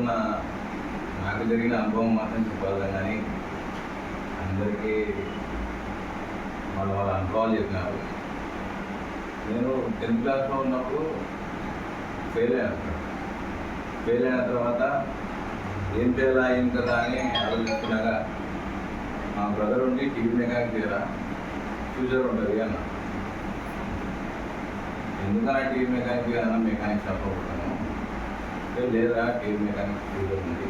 ఉన్న నాకు జరిగిన అనుభవం మాత్రం చెప్పగలను కానీ అందరికీ వాళ్ళ అనుభవాలు చెప్పినారు. నేను 10th క్లాస్లో ఉన్నప్పుడు ఫెయిల్ అయిన తర్వాత ఏం చేయాలా ఏం కదా అని ఆలోచిస్తున్నాగా మా బ్రదర్ ఉండి టీవీ మెకానిక్ దగ్గర ఫ్యూచర్ ఉంటుంది అన్న. ఎందుకన్నా టీవీ మెకానిక్ అన్న మెకానిక్ షాప్ ఉంటాను లేదా టీవీ మెకానిక్ ఫ్యూచర్ ఉంది.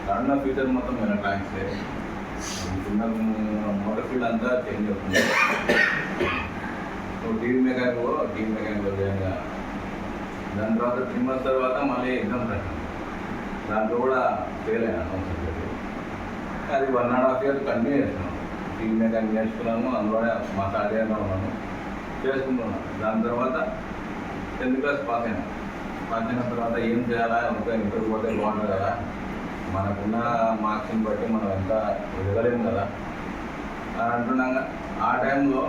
కరోనా ఫ్యూచర్ మొత్తం ఎలక్ట్రానిక్సే. చిన్న మోటార్ ఫీల్డ్ అంతా చేంజ్ అవుతుంది. టీవీ మెకానిక్ జాయిన్గా దాని తర్వాత 3 months తర్వాత మళ్ళీ ఎగ్జామ్స్ రాశాను. దాంట్లో కూడా ఫెయిల్ అయినా కాన్సెప్ట్. అది 1.5 years కంటిన్యూ చేస్తున్నాను. టీవీ మెకానిక్ నేర్చుకున్నాను, అందులోనే మా సాధ్యంగా ఉన్నాను, చేసుకుంటున్నాను. దాని తర్వాత 10th class పాస్ అయిన తర్వాత ఏం చేయాలా, ఇంటర్ పోతే బాగుంటుంది కదా, మనకున్న మార్క్స్ని బట్టి మనం ఎంత ఎదగలేము కదా అని అంటున్నాగా. ఆ టైంలో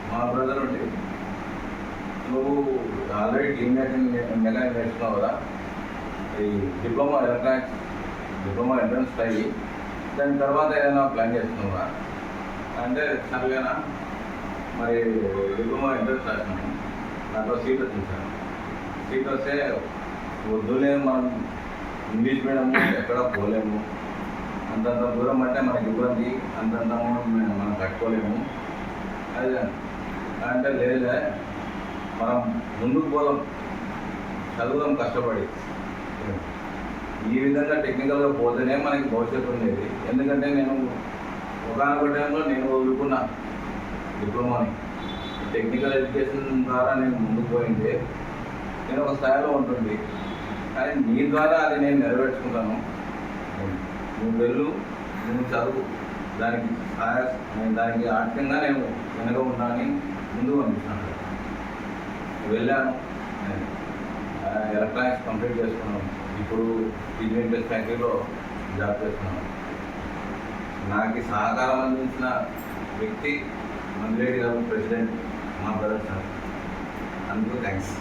మా బ్రదర్ ఉండి, నువ్వు ఆల్రెడీ టీవీ మెకానిక్ నేర్చుకున్నావు కదా, ఈ డిప్లొమా ఎలక్ట్రానిక్స్ డిప్లొమా ఎంట్రన్స్ అయ్యి దాని తర్వాత ఏదైనా ప్లాన్ చేస్తున్నావా అంటే, సరిగానా మరి డిప్లొమా ఎంట్రన్స్ రాసినాను. దాంట్లో సీట్ వచ్చేసాను. సీట్ వస్తే వద్దులే, మనం ఇంగ్లీష్ మీడియం ఎక్కడ పోలేము, అంతంత దూరం అంటే మనకి ఇబ్బంది, అంతంత మనం కట్టుకోలేము అదే అంటే, లేదులే మనం ముందుకు పోదాం, చదువుదాం కష్టపడి. ఈ విధంగా టెక్నికల్గా పోతేనే మనకి భవిష్యత్తు ఉండేది. ఎందుకంటే నేను ఒకనొక టైంలో నేను వదులుకున్నా డిప్లొమాని. టెక్నికల్ ఎడ్యుకేషన్ ద్వారా నేను ముందుకు పోయింది, నేను ఒక స్థాయిలో ఉంటుంది. కానీ నీ ద్వారా అది నేను నెరవేర్చుకుంటాను. నువ్వు వెళ్ళు, నువ్వు చదువు, దానికి ఆర్థికంగా నేను వెనక ఉంటానని ముందుకు పంపిస్తున్నాను. వెళ్ళాను, ఎలక్ట్రానిక్స్ కంప్లీట్ చేసుకున్నాను. ఇప్పుడు టీజీఎంటీఎస్ ఫ్యాక్టరీలో జాబ్ చేస్తున్నాను. నాకు సహకారం అందించిన వ్యక్తి మందిరెడ్డి గారు, ప్రెసిడెంట్, మా బ్రదర్ సార్. అందుకు థ్యాంక్స్.